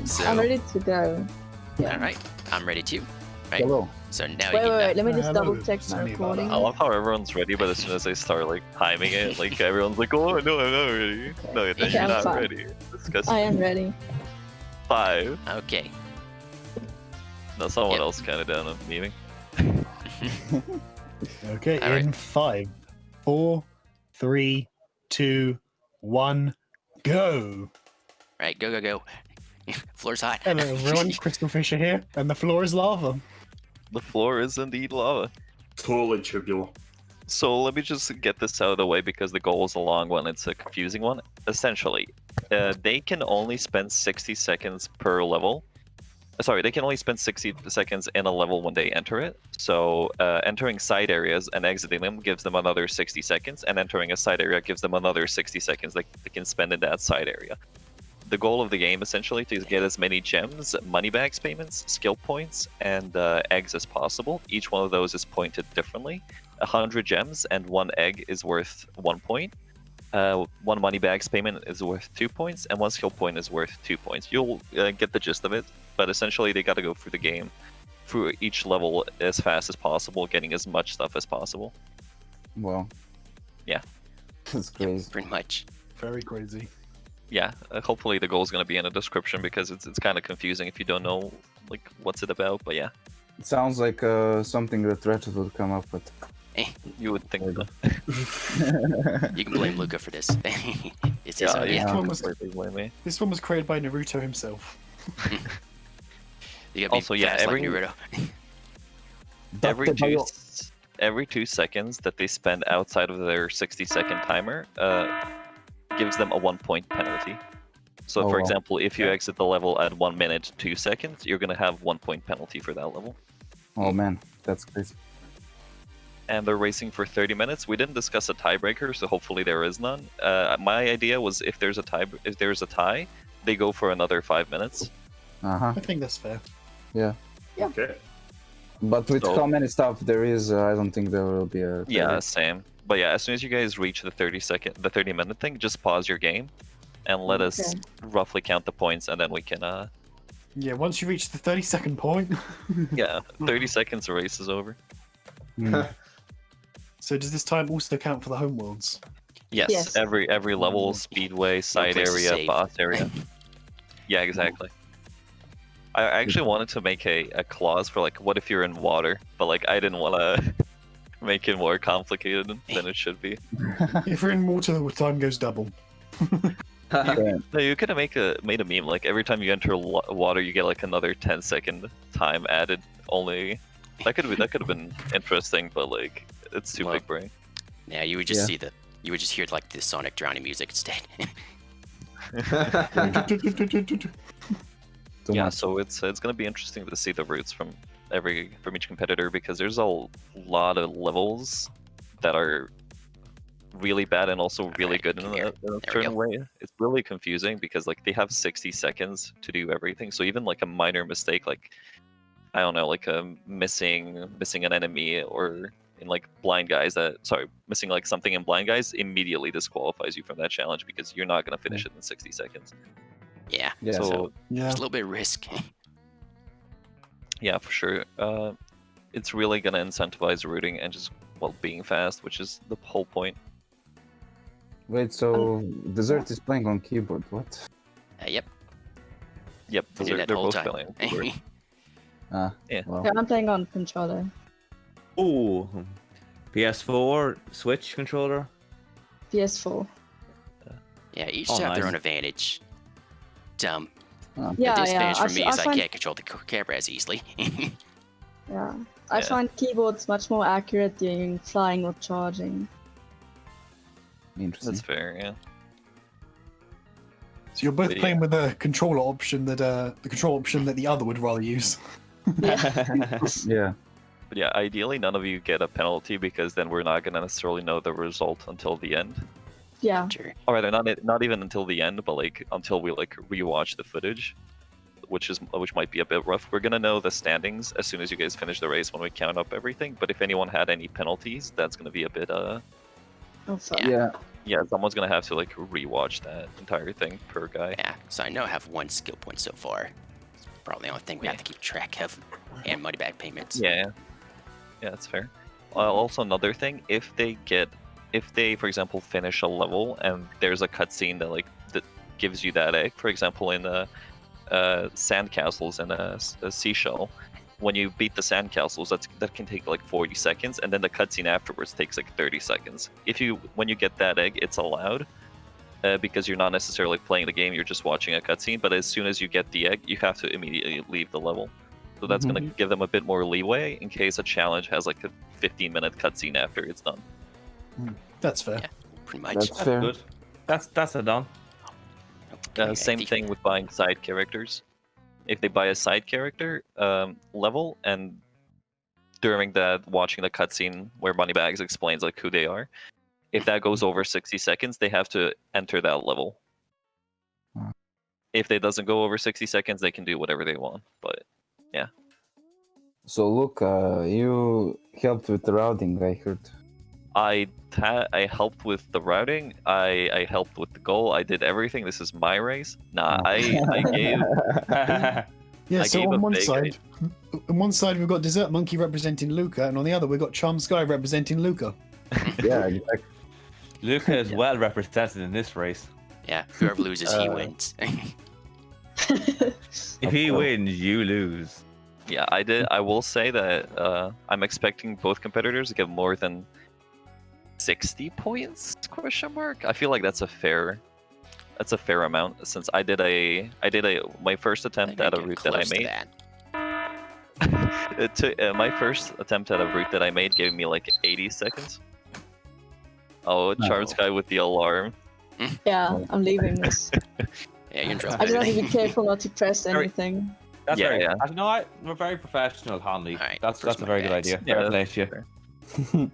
So, I'm ready to go. all right, I'm ready too. Right. Hello. So now Wait, you wait, can. let me just Hello, double check my Sonny recording. I love how everyone's ready, but as soon as they start like timing it, like everyone's like, "Oh no, I'm not ready." Okay. No, then Okay, you're I'm not fine. ready. Disgusting. I am ready. 5. Okay. No, someone Yep. else kind of down a meeting. Okay, All right. in 5, 4, 3, 2, 1, go! Right. Go, go, go. Floor's hot. Hello everyone, Crystal Fisher here, and the floor is lava. The floor is indeed lava. Totally tubular. So let me just get this out of the way because the goal is a long one. It's a confusing one. Essentially, they can only spend 60 seconds per level. Sorry, they can only spend 60 seconds in a level when they enter it. So entering side areas and exiting them gives them another 60 seconds, and entering a side area gives them another 60 seconds that they can spend in that side area. The goal of the game essentially to get as many gems, moneybags payments, skill points, and eggs as possible. Each one of those is pointed differently. 100 gems and 1 egg is worth 1 point. 1 moneybags payment is worth 2 points, and 1 skill point is worth 2 points. You'll get the gist of it, but essentially they got to go through the game, through each level as fast as possible, getting as much stuff as possible. Well. Yeah. That's crazy. Pretty much. Very crazy. Yeah, hopefully the goal is going to be in the description because it's kind of confusing if you don't know like what's it about. But yeah, It sounds like something that Ratchet would come up with. you would think. Maybe. You can blame Luca for this. It's his Yeah, idea. you Yeah. can completely blame me. This one was created by Naruto himself. You gotta be Also, yeah, fast every- like Naruto. Every 2 seconds that they spend outside of their 60-second timer gives them a 1 point penalty. So, Oh, for wow. example, if you exit the level at 1 minute 2 seconds, you're gonna have 1 point penalty for that level. Oh man, that's crazy. And they're racing for 30 minutes. We didn't discuss a tiebreaker, so hopefully there is none. My idea was if there's a tie, they go for another 5 minutes. Uh-huh. I think that's fair. Okay. But with So- how many stuff there is, I don't think there will be a... Yeah, same. But yeah, as soon as you guys reach the 30-minute thing, just pause your game and let us Okay. roughly count the points, and then we can Yeah, once you reach the 30-second point. yeah, 30 seconds, the race is over. Hmm. So does this time also count for the homeworlds? Yes, Yes. every level, speedway, side place to area, save. boss area. Yeah, exactly. I actually wanted to make a clause for like, what if you're in water? But like, I didn't want to make it more complicated than it should be. If you're in water, the time goes double. Yeah. No, you could have made a meme like every time you enter water, you get like another 10-second time added. Only that could have been interesting, but like it's too Well, big brain. Yeah, you would just Yeah. see you would just hear like the Sonic drowning music instead. Too Yeah, much. so it's gonna be interesting to see the routes from each competitor because there's a lot of levels that are really bad and also really Alright, good in come a, here. in a There we certain go. way. It's really confusing because like they have 60 seconds to do everything. So even like a minor mistake, like I don't know, like missing an enemy or in like missing like something in blind guys immediately disqualifies you from that challenge because you're not gonna finish it in 60 seconds. Yeah, Yeah. So Yeah. there's a little bit of risk. yeah, for sure. It's really gonna incentivize rooting and just being fast, which is the whole point. Wait, so Dessert is playing on keyboard, what? Yep. Yep, I did they're that the whole both time. playing. keyboard. Ah, Yeah. well. Yeah, I'm playing on controller. Ooh, PS4 Switch controller. PS4. Yeah, each Oh, have their nice. own advantage. The Yeah, disadvantage yeah. for me I is I find, can't control the camera as easily. yeah. I Yeah. find keyboards much more accurate during flying or charging. Interesting. That's fair, yeah. So you're both Yeah. playing with the controller option that the other would rather use. Yeah. Yeah. But yeah, ideally none of you get a penalty because then we're not gonna necessarily know the result until the end. Yeah. Sure. Or rather, not even until the end, but like until we like rewatch the footage, which might be a bit rough. We're gonna know the standings as soon as you guys finish the race when we count up everything. But if anyone had any penalties, that's gonna be a bit Oh, fuck. Yeah. Yeah. Yeah, someone's gonna have to like rewatch that entire thing per guy. Yeah, so I know I have 1 skill point so far. It's probably the only thing we have to keep track of. And money back payments. Yeah, that's fair. Also, another thing, if they, for example, finish a level and there's a cutscene that gives you that egg, for example, in sandcastles and a seashell, when you beat the sandcastles, that can take like 40 seconds, and then the cutscene afterwards takes like 30 seconds. When you get that egg, it's allowed, because you're not necessarily playing the game, you're just watching a cutscene. But as soon as you get the egg, you have to immediately leave the level. So that's gonna give them a bit more leeway in case a challenge has like a 15-minute cutscene after it's done. That's fair. Yeah, pretty much. That's fair. Good. That's a done. Same thing with buying side characters. If they buy a side character level, and during that watching the cutscene where Moneybags explains like who they are, if that goes over 60 seconds, they have to enter that level. If it doesn't go over 60 seconds, they can do whatever they want. But yeah. So look, you helped with the routing, I heard. I helped with the routing. I helped with the goal. I did everything. This is my race. Nah, I gave. Yeah, I so gave a on one big side we've got Dessert Monkey representing Luca, and on the other we've got CharmedSky representing Luca. Yeah, exactly. Luca is well represented in this race. Yeah, whoever loses, he wins. If he wins, you lose. Yeah, I did. I will say that I'm expecting both competitors to get more than 60 points? Question mark. I feel like that's a fair amount, since I did my first attempt at a route that I made. My first attempt at a route that I made gave me like 80 seconds. Oh, CharmedSky with the alarm. Yeah, I'm leaving this. Yeah, you can drop I just have to be everything. careful not to press anything. That's Yeah, very, yeah. You know what? We're very professional, Hanley. Alright, That's first a very good Moneybags. idea. Yeah, Fair play that's to you. fair.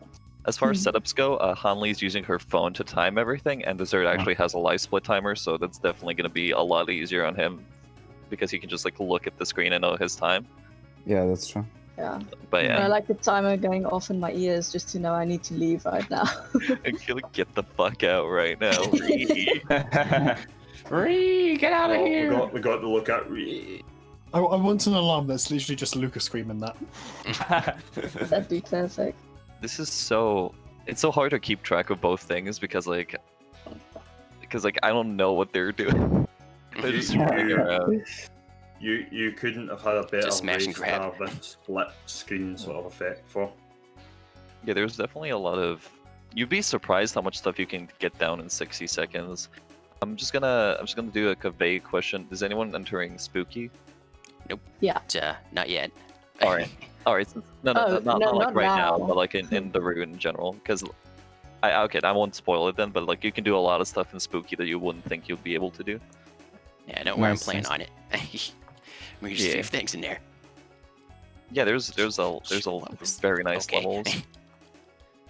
As far as setups go, Hanley's using her phone to time everything, and Dessert actually has a live split timer, so that's definitely going to be a lot easier on him, because he can just like look at the screen and know his time. Yeah, that's true. Yeah. But And I yeah, like the timer going off in my ears just to know I need to leave right now. I feel like get the fuck out right now. Ree, get out of here! We got to look at. I want an alarm that's literally just Luca screaming that. That'd be perfect. This is it's so hard to keep track of both things because like I don't know what they're doing. They're just running around. You couldn't have had a better Just smash and race to grab. have this split screen sort of effect for. Yeah, there's definitely a lot of. You'd be surprised how much stuff you can get down in 60 seconds. I'm just gonna do like a vague question. Is anyone entering Spooky? Not yet. All right. No, Oh, not no, like not right now, now. but like in the route in general. Because I won't spoil it then, but like you can do a lot of stuff in Spooky that you wouldn't think you'd be able to do. Yeah, I know where I'm Nice, playing nice. on it. We can just Yeah. leave things in there. Yeah, there's a very nice Okay. levels.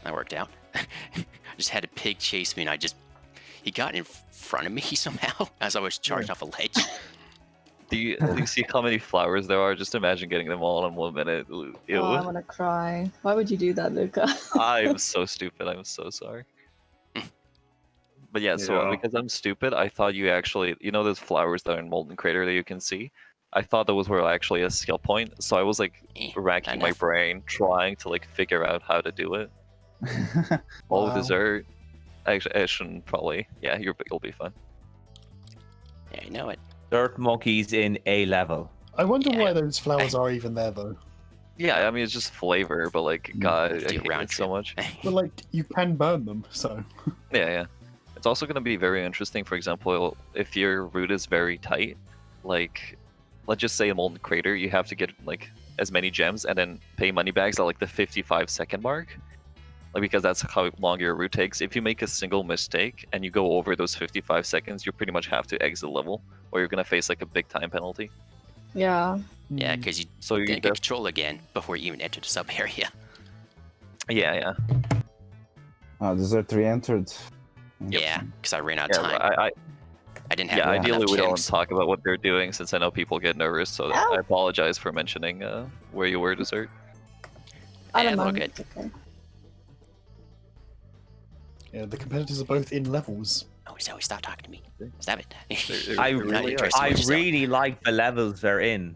That worked out. I just had a pig chase me, and he got in front of me somehow as I was charged off a ledge. Do you see how many flowers there are? Just imagine getting them all in 1 minute. Ew. Oh, I want to cry. Why would you do that, Luca? I'm so stupid. I'm so sorry. But yeah, so Yeah. because I'm stupid, I thought you actually, those flowers that are in Molten Crater that you can see? I thought those were actually a skill point. So I was like racking my enough. brain trying to like figure out how to do it. Oh, Wow. Dessert. Actually, I shouldn't probably. Yeah, you'll be fine. Yeah, you know it. Dirt monkeys in A level. I wonder Yeah. why those flowers are even there though. Yeah, I mean it's just flavor, but like God, I Do a hate round it so trip. much. But like, you can burn them, so. Yeah. It's also going to be very interesting, for example, if your route is very tight, like, let's just say a Molten Crater, you have to get, like, as many gems and then pay money bags at, like, the 55-second mark. Like, because that's how long your route takes. If you make a single mistake and you go over those 55 seconds, you pretty much have to exit level, or you're going to face, like, a big time penalty. Yeah. Yeah, because you So you didn't get control again before you even entered the sub area. Yeah. Dessert re-entered. Yeah, because I ran out of Yeah, time. I didn't have yeah, enough ideally we don't gems. talk about what they're doing since I know people get nervous, so I apologize for mentioning where you were, Dessert. I Yeah, don't all mind. good. It's okay. Yeah, the competitors are both in levels. Oh, Zoe, stop talking to me. Stop it. I You're not really interested in I what you're selling. really like the levels they're in.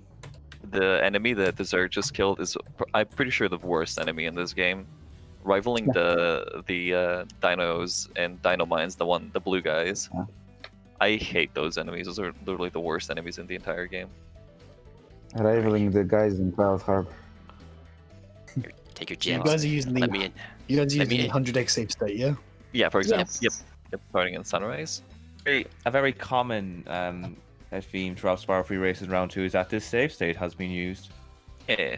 The enemy that Dessert just killed is, I'm pretty sure, the worst enemy in this game, rivaling the dinos and dino mines, the blue guys. Yeah. I hate those enemies. Those are literally the worst enemies in the entire game. Rivaling the guys in Cloud Harbor. Here, take your You gems. guys are using Let me in. you guys are let me using in. 100x save state, yeah? Yeah, for example, Yes. yep, starting in Sunrise. A very common theme throughout Spyro Free Races Round 2 is that this save state has been used. Yeah.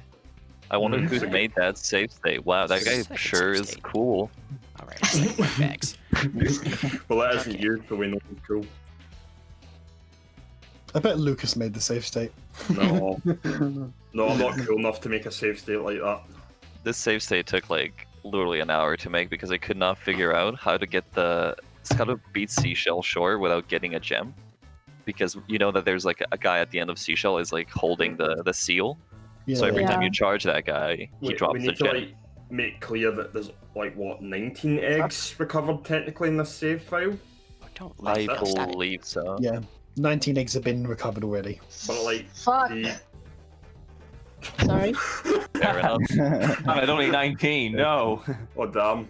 I wonder who made that save state. Wow, that guy Second sure save is state. cool. All right, it's like one bags. Well, that isn't Okay. you, so we know it's cool. I bet Lucas made the save state. No. No, I'm not cool enough to make a save state like that. This save state took like literally an hour to make because I could not figure out how to get how to beat Seashell Shore without getting a gem. Because you know that there's like a guy at the end of Seashell is like holding the seal. Yeah. So every time you Yeah. charge that guy, he drops we a need to gem. like make clear that there's like what 19 eggs recovered technically in this save file, Oh, don't let I it stop it. believe so. Yeah. 19 eggs have been recovered already. but like Fuck. the Sorry. Fair enough. Oh, it's only 19, no. oh damn.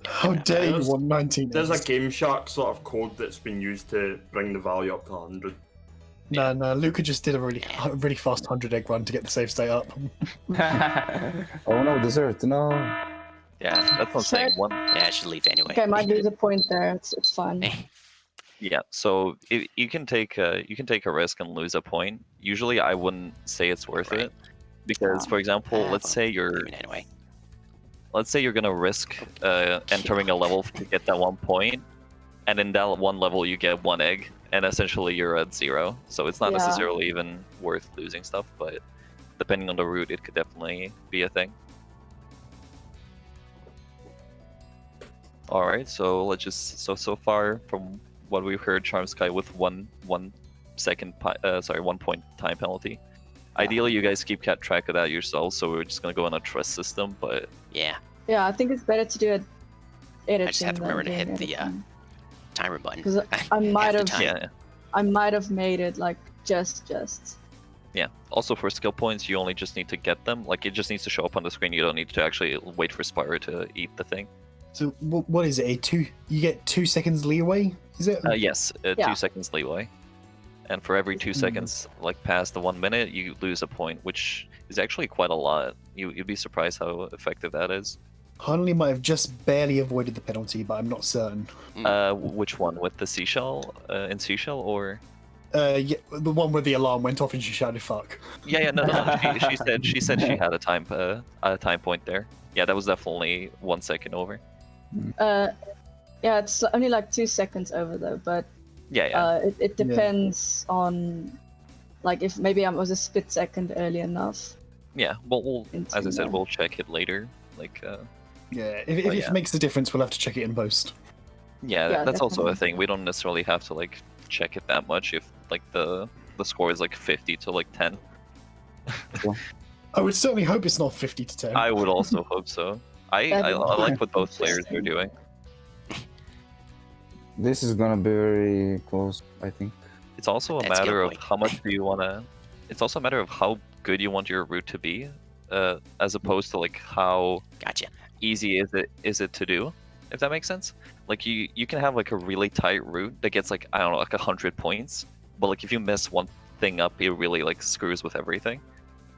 How dare you there's- want 19 There's a eggs? Game Shark sort of code that's been used to bring the value up to 100. No, Luca just did a really fast 100 egg run to get the save state up. Oh no, Dessert, no. Yeah, that's what I'm saying. Shit. One. Yeah, I should leave anyway. Okay, I might lose a point there. It's fine. Yeah, so you can take a risk and lose a point. Usually, I wouldn't say it's worth Right. it because, for example, Ah, let's well, say you're leaving anyway. gonna risk entering a level to get that 1 point, and in that one level you get 1 egg, and essentially you're at 0. So it's not Yeah. necessarily even worth losing stuff, but depending on the route, it could definitely be a thing. All right, so let's just so far from what we've heard, CharmedSky with 1 point time penalty. Ideally, you guys keep track of that yourselves, so we're just gonna go on a trust system, but Yeah, Yeah, I think it's better to do it editing. I just have to than remember to doing hit the editing. timer button. 'Cause I might half the have- time. yeah. I might have made it like just. Yeah. Also, for skill points, you only just need to get them. Like, it just needs to show up on the screen. You don't need to actually wait for Spyro to eat the thing. So what is it? You get 2 seconds leeway? Is it? Yes, Yeah. 2 seconds leeway. And for every 2 Mm. seconds, like past the 1 minute, you lose a point, which is actually quite a lot. You'd be surprised how effective that is. Hanley might have just barely avoided the penalty, but I'm not certain. Which one? With the seashell? In seashell, or? Yeah, the one where the alarm went off and she shouted "fuck." Yeah, no. She said she had a time point there. Yeah, that was definitely 1 second over. Yeah, it's only like 2 seconds over though, but Yeah. it depends on like if maybe I was a split second early enough. Yeah. Well, into as I said, that. we'll check it later. Like, Yeah, if Oh, it yeah. makes a difference, we'll have to check it in post. yeah, Yeah, that's also a definitely. thing. We don't necessarily have to like check it that much if like the score is like 50 to like 10. I would certainly hope it's not 50 to 10. I would also hope so. I That'd be like what both players are interesting. doing. This is gonna be very close, I think. It's also a That's a good matter of point. how much do you want to. It's also a matter of how good you want your route to be, as opposed to like how Gotcha. easy is it to do, if that makes sense. Like you can have like a really tight route that gets like, I don't know, like 100 points, but like if you mess one thing up, it really like screws with everything.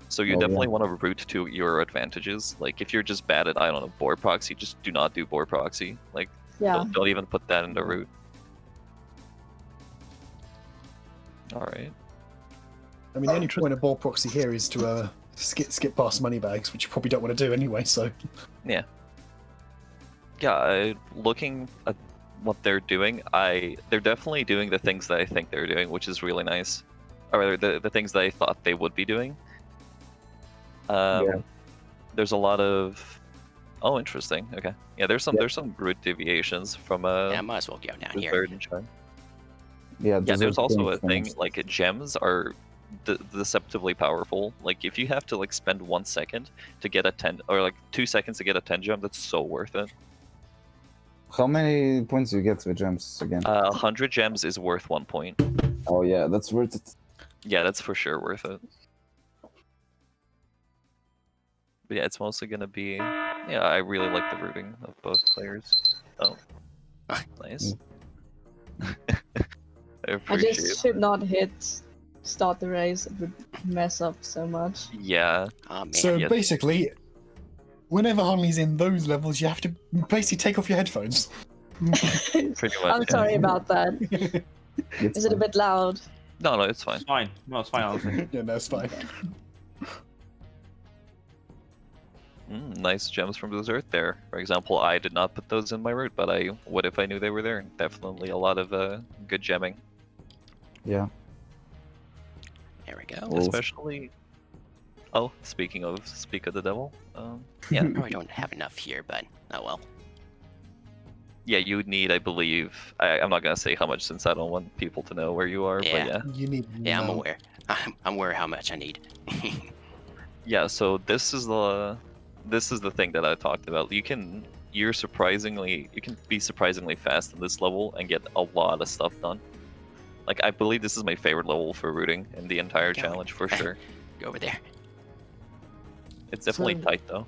So you Oh, yeah. definitely want to route to your advantages. Like if you're just bad at, I don't know, board proxy, just do not do board proxy. Like Yeah. don't even put that in the route. All right. I mean, the only point of ball proxy here is to skip past money bags, which you probably don't want to do anyway. So Yeah, looking at what they're doing, they're definitely doing the things that I think they're doing, which is really nice. Or rather, the things that I thought they would be doing. Yeah. There's a lot of. Oh, interesting. Okay. Yeah, there's some route deviations from Yeah, I might as well go down the here. third and Charm. Yeah, Yeah, there's also a thing. thing like gems are deceptively powerful. Like if you have to like spend 1 second to get a 10, or like 2 seconds to get a 10 gem, that's so worth it. How many points do you get with gems again? 100 gems is worth 1 point. Oh yeah, that's worth it. Yeah, that's for sure worth it. But yeah, it's mostly gonna be. Yeah, I really like the rooting of both players. Oh, nice. I I appreciate just should not hit start the race. It would mess up so much. Yeah, Oh man. So yeah. basically, whenever Harley's in those levels, you have to basically take off your headphones. pretty much. I'm yeah. sorry about that. It's Is it a fine. bit loud? No, it's fine. It's fine. No, it's fine, honestly. Yeah, that's fine. Nice gems from Dessert there. For example, I did not put those in my route, but I would if I knew they were there. Definitely a lot of good gemming, Yeah. There we go. Oh. especially. Oh, speak of the devil. Yeah, Probably don't have enough here, but oh well. yeah, you would need, I believe. I'm not gonna say how much since I don't want people to know where you are. Yeah. But yeah, You need. Yeah, I'm aware. I'm aware how much I need. yeah. So this is the thing that I talked about. You can be surprisingly fast in this level and get a lot of stuff done. Like I believe this is my favorite level for rooting in the entire Go. challenge for sure. Go over there. It's definitely So- tight though.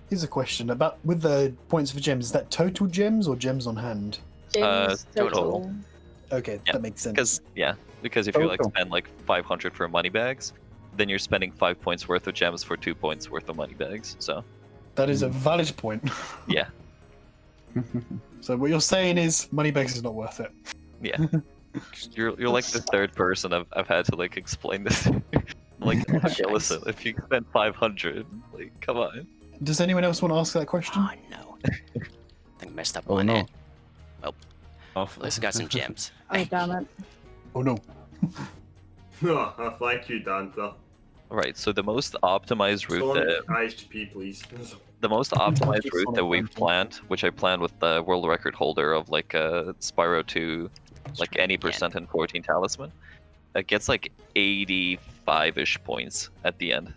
Here's a question about with the points for gems. Is that total gems or gems on hand? James, total. Okay, Yeah, that makes sense. Because if you like Total. spend like 500 for money bags, then you're spending 5 points worth of gems for 2 points worth of money bags. So That is a valid point. yeah, So what you're saying is moneybags is not worth it. yeah. You're like the third person I've had to like explain this. Like, okay, listen, if you spend 500, like, come on. Does anyone else want to ask that question? Oh no. I think I messed up Oh, one no. end. Off. At least I got some gems. Oh damn it! Oh no. Thank you, Danta. Right. So the most optimized route Son, that ISGP, please. the most optimized Just route wanna that we've thank you. planned, which I planned with the world record holder of like Spyro 2, like try any again. percent and 14 talisman, it gets like 85-ish points at the end.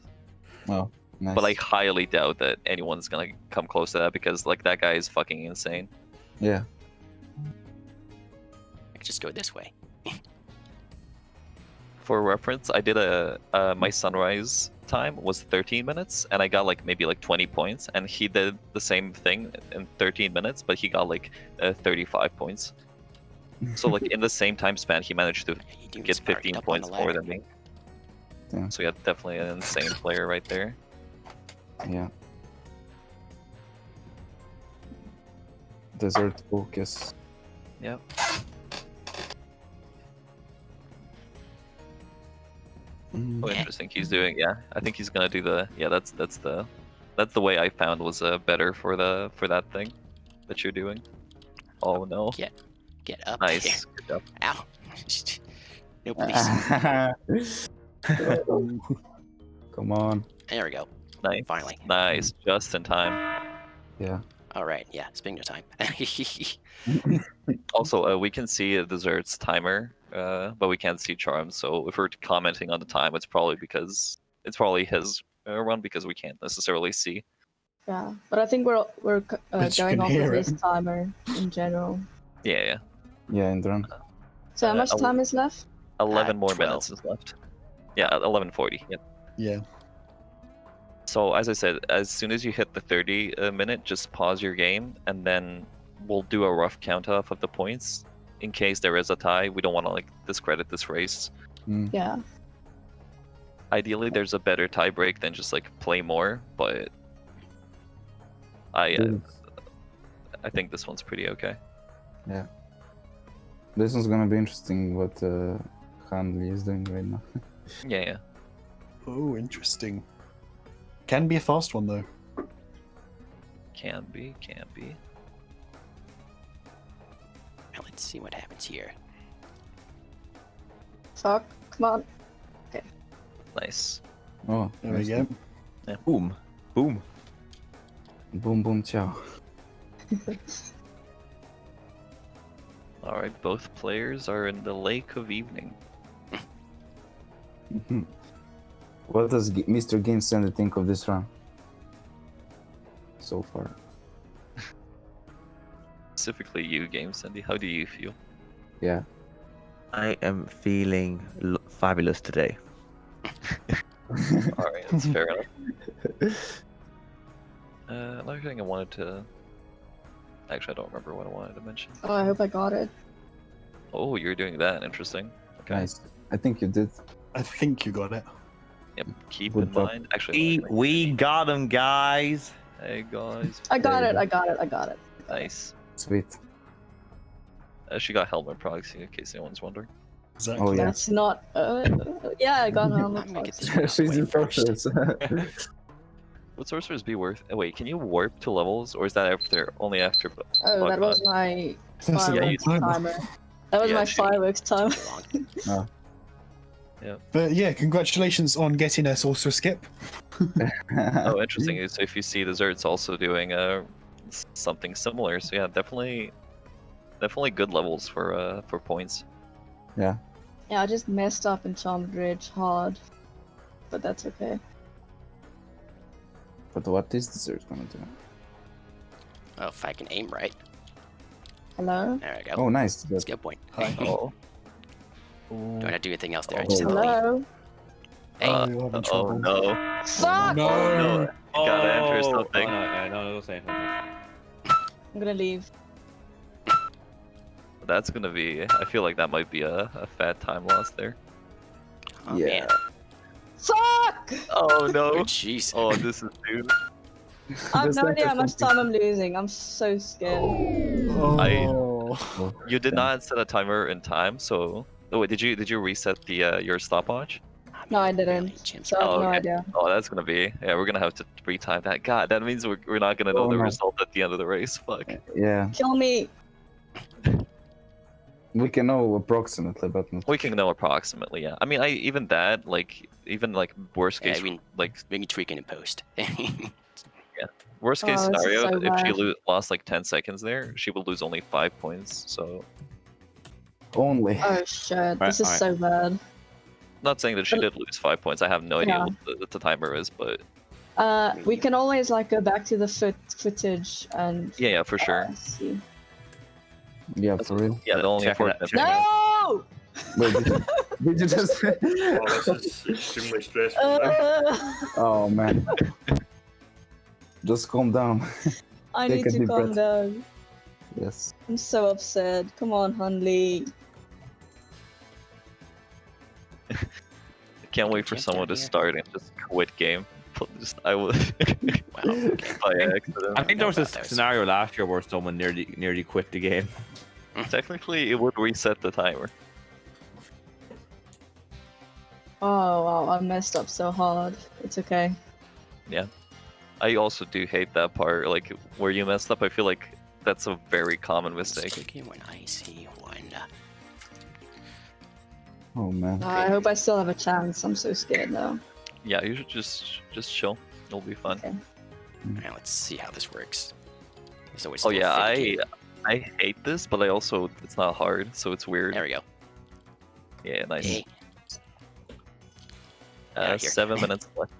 Oh, nice. But I highly doubt that anyone's gonna come close to that because like that guy is fucking insane. Yeah. I could just go this way. For reference, I did my sunrise time was 13 minutes, and I got like maybe like 20 points, and he did the same thing in 13 minutes, but he got like 35 points. So like in the same time span, he managed to You do get sparked 15 up on points the more ladder. than me. Damn. So yeah, definitely an insane player right there. Yeah. Desert focus. Yep. Oh, Yeah. interesting. He's doing. Yeah, I think he's gonna do the. Yeah, that's the way I found was better for that thing that you're doing. Oh no! Get up Nice. Good job. there. Ow. No, please. Come on. There we go. Nice. Finally. Nice. Just in time. Yeah. All right. Yeah. Speaking of time. Also, we can see Dessert's timer, but we can't see Charm. So if we're commenting on the time, it's probably his run because we can't necessarily see. Yeah, but I think we're But you going can off hear of his it. timer in general. Yeah, yeah. Yeah, in the run. So how much I'll- time is left? 11 more 12. minutes is left. Yeah, 11:40. Yep. Yeah. So as I said, as soon as you hit the 30 minute, just pause your game, and then we'll do a rough count off of the points in case there is a tie. We don't want to like discredit this race. Mm. Yeah. Ideally, there's a better tie break than just like play more, but I think this one's pretty okay. This one's gonna be interesting what Hanley is doing right now. Yeah, yeah. Oh, interesting. Can be a fast one though. Can be. Now let's see what happens here. Fuck, come on. Nice. Oh, There we nice. go. Boom. Boom. Boom, boom, ciao. All right, both players are in the Lake of Evening. What does Mr. Game Sender think of this run? So far. specifically you, Game Cindy. How do you feel? Yeah. I am feeling fabulous today. All right, that's fair enough. Another thing I wanted to. Actually, I don't remember what I wanted to mention. Oh, I hope I got it. Oh, you're doing that. Interesting. Okay. Nice. I think you did. I think you got it. Yep. Keep Good in job. mind. Actually, We got him, guys. hey guys. I got There it. you I got it. I got it. Nice. Sweet. She got helmet proxy in case anyone's wondering. Exactly. Oh yeah. That's not. Yeah, I got I'm helmet gonna get this proxy. one out of the way She's in first. process. Would sorcerers be worth? Wait, can you warp to levels, or is that after only after? Oh, that Okada? was my That's a Yeah, fireworks you- timer. That was Yeah, my she- fireworks timer. Long. But yeah, congratulations on getting a sorcerer skip. Oh, interesting. So if you see Dessert's also doing something similar, so yeah, definitely good levels for points. Yeah. Yeah, I just messed up in Charmed Ridge hard, but that's okay. But what is dessert gonna do? Oh, if I can aim right. Hello? There we go. Oh, nice. That's a good point. Hi. Oh, Don't have to do anything else there. I Oh. just hit the link. Hello? Hey, Oh, you're having oh trouble. no! Fuck! No. Oh no! You gotta enter something. Oh, no, don't say anything. I'm gonna leave. That's gonna be. I feel like that might be a fat time loss there. oh, Yeah. man. Fuck! Oh no! Oh, jeez. Oh, this is dude. I have Just no enter idea how much something. time I'm losing. I'm so scared. Oh. You did Damn. not set a timer in time, so. Oh wait, did you reset the your stopwatch? No, I Barely didn't. chance. So I have Oh, no okay. idea. Oh, that's gonna be. Yeah, we're gonna have to retime that. God, that means we're not gonna know Oh, the no. result at the end of the race. Fuck. Yeah. Kill me! We can know approximately, but not. We can know approximately. Yeah. I mean, even that, like, worst Yeah, case, we can tweak it in post. worst case Oh, this is scenario, so if she bad. lost like 10 seconds there, she would lose only 5 points. So, Only. Oh shit, Right, this is alright. so bad. not saying that she did lose 5 points. I have no idea Yeah. what the timer is, but We can always like go back to the footage and yeah, for sure. see. Yeah, for real. Yeah, the only Check it out, important check it out. No! Wait, did you just? Oh, this is extremely stressful. now. Oh man. Just calm down. I Take need a to deep calm breath. down. Yes. I'm so upset. Come on, Hunley. I can't wait for Jump someone down to here. start and just quit game. I would Wow. Okay. by accident. I think there was Know a about those. scenario last year where someone nearly quit the game. Technically, it would reset the timer. Oh wow, I messed up so hard. It's okay. I also do hate that part, like where you messed up. I feel like that's a very common mistake. Speaking when I see one. Oh man. I hope I still have a chance. I'm so scared now. Yeah, you should just chill. It'll be fun. Okay. Alright, let's see how this works. There's always Oh still yeah, 50. I hate this, but I also it's not hard, so it's weird. There we go. Yeah, nice. Hey. Outta here. 7 minutes left.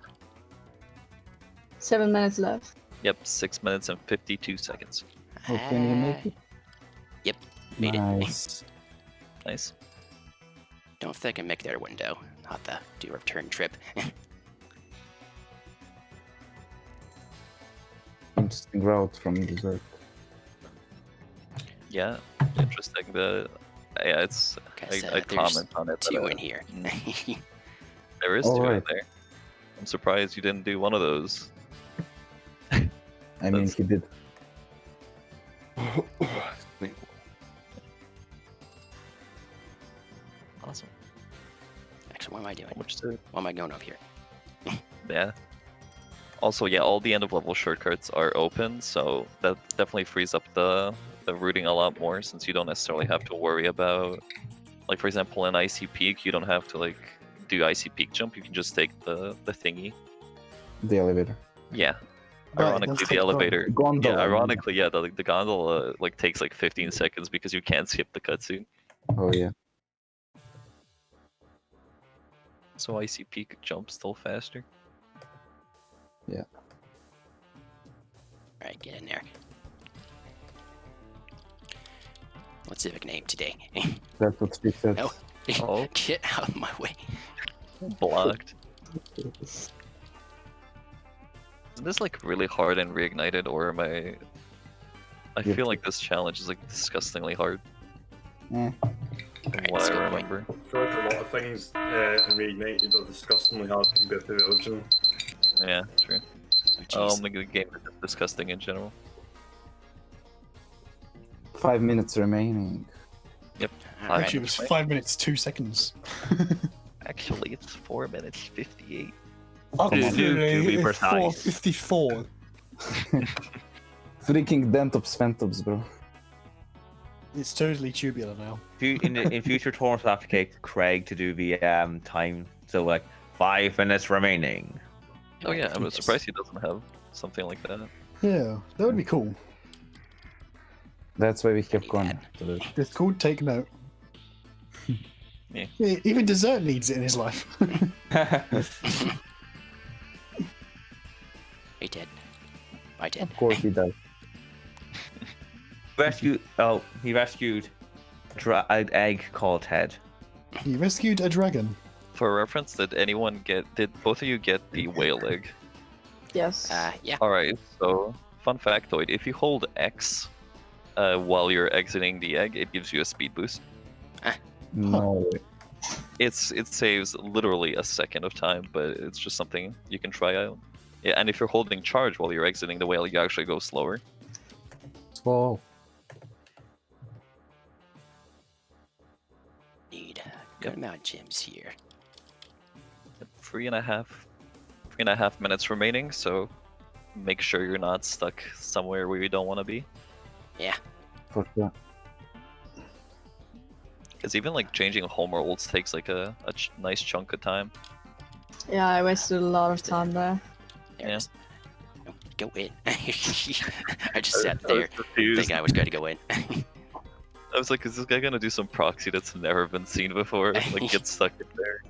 7 minutes left. Yep, 6 minutes and 52 seconds. Oh, can you make it? Yep, made it. Nice. Nice. Don't think I can make their window, not the do return trip. Interesting route from dessert. Yeah, interesting. Yeah, it's Because I there's comment on it. two but, in here. there is Oh, two in right. there. I'm surprised you didn't do one of those. I mean, That's- he did. Awesome. Actually, what am I doing? How much to? Why am I going up here? Yeah. Also, yeah, all the end of level shortcuts are open, so that definitely frees up the routing a lot more, since you don't necessarily have to worry about, like, for example, in IC Peak, you don't have to like do IC Peak jump. You can just take the thingy. The elevator. Yeah. Right, Ironically, let's the take elevator. Gondola. Yeah, ironically, yeah, the gondola like takes like 15 seconds because you can't skip the cutscene. Oh yeah. So IC Peak jump still faster. Alright, get in there. What civic name today? That's what she said. No. Oh. Get out of my way. Blocked. Is this like really hard and reignited, or am I? I Yeah. feel like this challenge is like disgustingly hard. Eh. Alright, What let's I go, boy. remember. I feel like a lot of things in Reignited are disgustingly hard compared to the original. Yeah, true. Oh, jeez. The game is just disgusting in general. 5 minutes remaining. Alright. Actually, it was 5 minutes 2 seconds. Actually, it's 4 minutes 58. To be precise. 4:54. Freaking Dentops Phantoms, bro. It's totally tubular now. In future tournaments, we'll have to get Craig to do the time. So like 5 minutes remaining. Oh yeah, I'm surprised he doesn't have something like that. Yeah, that would be cool. That's why we kept going. It's called Take Note. Yeah. Even Dessert needs it in his life. He did. I did. Of course he does. He rescued an egg called Ted. He rescued a dragon. For reference, did both of you get the whale egg? Yes. Yeah. Alright, so fun factoid, if you hold X while you're exiting the egg, it gives you a speed boost. No way. It saves literally a second of time, but it's just something you can try out. Yeah, and if you're holding charge while you're exiting the whale, you actually go slower. Slow. Need a good amount of gems here. 3.5 minutes remaining, so make sure you're not stuck somewhere where you don't want to be. Yeah. For sure. Because even like changing home rolls takes like a nice chunk of time. Yeah, I wasted a lot of time there. There Yeah. it is. No, go in. I just sat I was there confused. thinking I was going to go in. I was like, is this guy gonna do some proxy that's never been seen before? Like get stuck in there.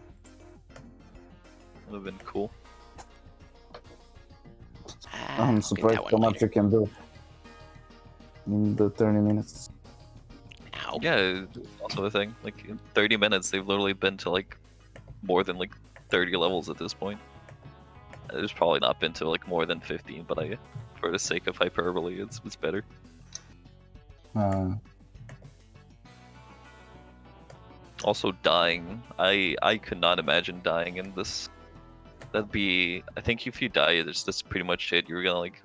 Would have been cool. I'll I'm get surprised that one how much later. you can do in the 30 minutes. Ow. Yeah, also a thing. Like in 30 minutes, they've literally been to like more than like 30 levels at this point. There's probably not been to like more than 15, but for the sake of hyperbole, it's better. Also, dying. I could not imagine dying in this. That'd be. I think if you die, that's pretty much it. You're gonna like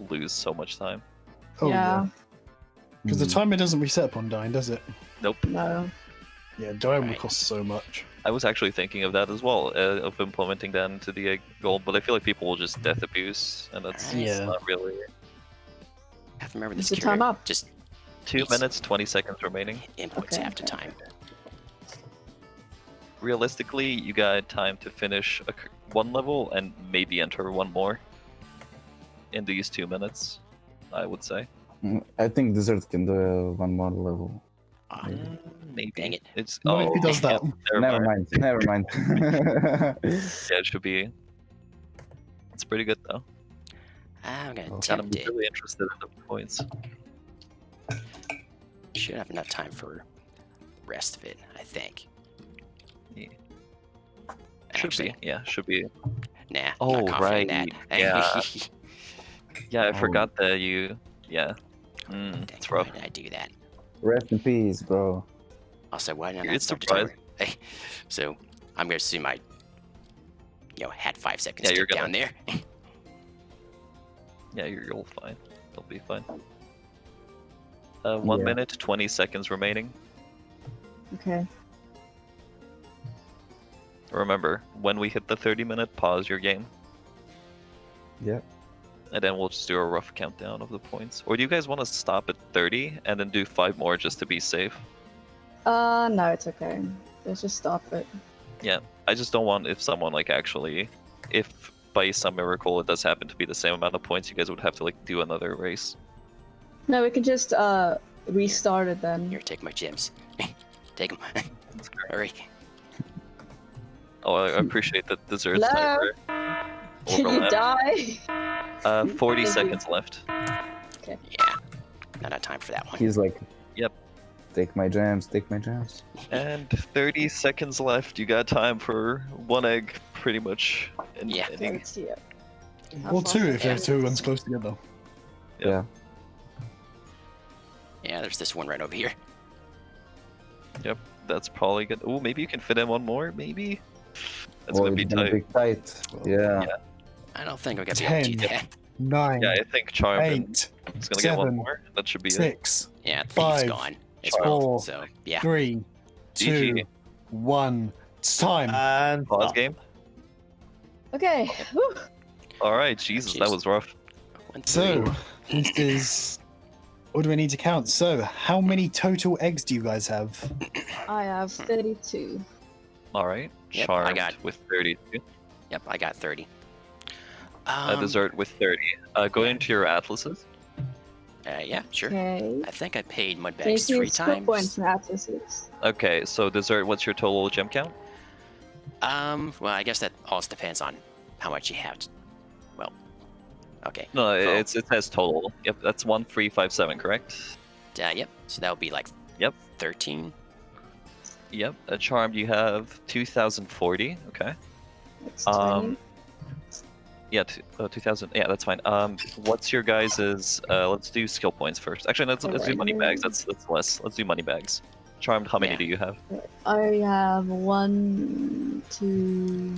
lose so much time. Oh Yeah. Because the timer doesn't reset upon dying, does it? Nope. No. Yeah, dying would Right. cost so much. I was actually thinking of that as well, of implementing that into the egg goal, but I feel like people will just death abuse, and that's Alright. Yeah. not really. I have to remember Is this the time up? Just 2 Yes. minutes, 20 seconds remaining. inputs Okay, half the okay. time. Realistically, you got time to finish one level and maybe enter one more in these 2 minutes, I would say. I think Dessert can do one more level. Ah, Maybe. dang it. It's What if he does that? Never mind. Never mind. Yeah, it should be. It's pretty good though. I'm gonna Oh. And I'm attempt it. really interested in the points. Should have enough time for the rest of it, I think. Yeah. Should Actually, be. Yeah, should be. nah. Oh, not confident in right, that. yeah. Yeah, I Oh. forgot that you. Yeah. Dang, It's why rough. did I do that? Rest in peace, bro. Also, why did I It's start the surprising. timer? So I'm gonna assume I, had 5 seconds Yeah, to you're get down there. Yeah, you'll fine. You'll be fine. 1 Yeah. minute, 20 seconds remaining. Okay. Remember, when we hit the 30-minute, pause your game. Yeah. And then we'll just do a rough countdown of the points. Or do you guys want to stop at 30 and then do 5 more just to be safe? No, it's okay. Let's just stop it. Yeah, I just don't want if someone if by some miracle it does happen to be the same amount of points, you guys would have to do another race. No, we can just restart it then. Here, take my gems. Take them. Hurry. Oh, I appreciate the dessert Hello? timer. Can you Overlap. die? 40 Thank you. seconds left. Yeah. Not enough time for that one. He's like, Take my gems, take my gems. And 30 seconds left. You got time for one egg, pretty much. Yeah. Ending. Let's see it. How Or far two is if it? they're two ones close together. Yep. Yeah. Yeah, there's this one right over here. Yep, that's probably good. Oh, maybe you can fit in one more, maybe? That's Oh, gonna be it's gonna tight. be tight. Yeah. Yeah. I don't think I'm gonna be able to do 10. that. 9, Yeah, I think Charmed 8, is gonna get one 7, more. That should be it. 6, Yeah, Thief's 5, gone as 4, well. So yeah. 3, 2, GG. 1. It's time. And Pause stop. game. Okay. Whew. Alright, Jesus, that Jeez. was rough. 1, 3. So, this is. What do I need to count? So, how many total eggs do you guys have? I have 32. Alright, Yep, I Charmed got- with 32. Yep, I got 30. Dessert with 30. Go into your atlases. Yeah, sure. Okay. I think I paid Can you mudbags see 3 skill times. points and atlases? Okay, so Dessert, what's your total gem count? Well, I guess that also depends on how much you have. Well, okay. No, So- it says total. Yep, that's 1357, correct? Yep. So that would be like. Yep. 13. Yep. Charmed, you have 2040. Okay. It's 20. Yeah, 2000. Yeah, that's fine. What's your guys's? Let's do skill points first. Actually, let's do Alright. money bags. That's less. Let's do money bags. Charmed, how many Yeah. do you have? I have 1, 2,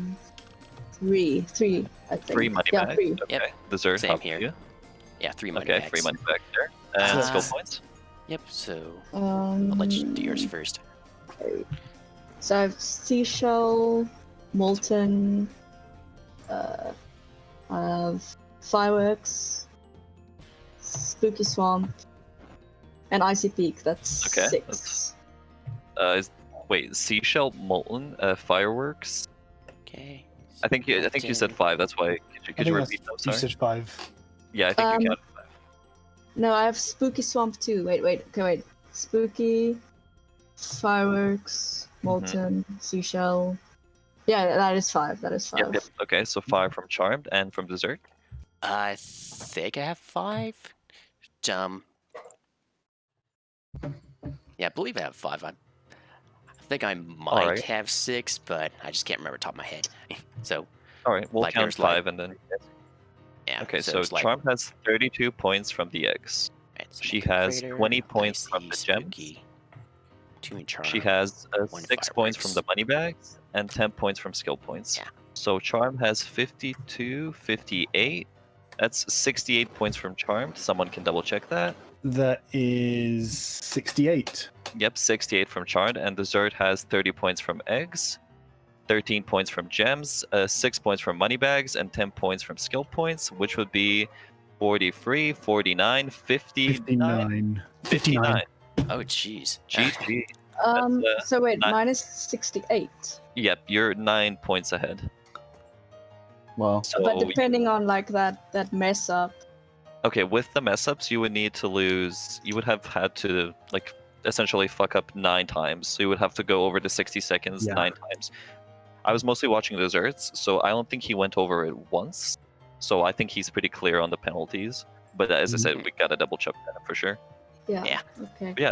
3. 3, I think. 3 money yeah, bags. 3. Okay. Yep. Dessert, Same how about here. you? Yeah, 3 money Okay, bags. 3 money bags there. And Uh, skill points. Yep. So Um, I'll let you do yours first. So I have seashell, molten. I have fireworks, spooky swamp, and icy peak. That's Okay, 6. Wait, seashell, molten, fireworks. Okay. I think you said 5. That's why. Could you repeat those? You Sorry. said 5. Yeah, I think you Um, counted 5. No, I have spooky swamp too. Wait. Spooky, fireworks, molten, seashell. Yeah, that is 5. That is 5. Yep. Okay, so 5 from Charmed and from Dessert. I think I have 5. Yeah, I believe I have 5. I think I might Alright. have 6, but I just can't remember top of my head. So All right, we'll Like count there's, like- 5 and then. yeah. Okay, so it's like, Charmed has 32 points from the eggs. right, so she molten has crater, 20 points from icy, the gems. spooky, 2 in charm. She has 1 6 points from fireworks. the money bags and 10 points from skill points. Yeah. So Charm has 52, 58. That's 68 points from Charmed. Someone can double check that. That is 68. Yep, 68 from Charmed. And Dessert has 30 points from eggs, 13 points from gems, 6 points from money bags, and 10 points from skill points, which would be 43, 49, 59. 59. Oh, jeez. GG. So wait, not- mine is 68. Yep, you're 9 points ahead. Well, So But depending on like that mess up. okay, with the mess ups, you would need to lose. You would have had to like essentially fuck up 9 times. So you would have to go over the 60 seconds Yeah. 9 times. I was mostly watching Desserts, so I don't think he went over it once. So I think he's pretty clear on the penalties. But as I said, we gotta double check that for sure. Yeah. Yeah. Okay.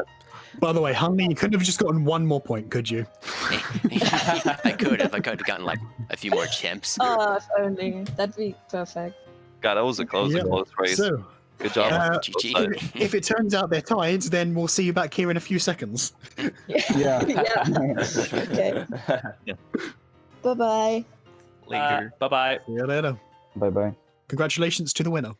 By the way, Huntley, you couldn't have just gotten one more point, could you? I could have gotten like a few more chimps. Oh, if only. That'd be perfect. God, that was a close, Yeah. close race. So, Good job. Yeah, on GG. both sides. if it turns out they're tied, then we'll see you back here in a few seconds. yeah. Yeah. Okay. Bye bye. Later. Bye bye. See you later. Bye bye. Congratulations to the winner.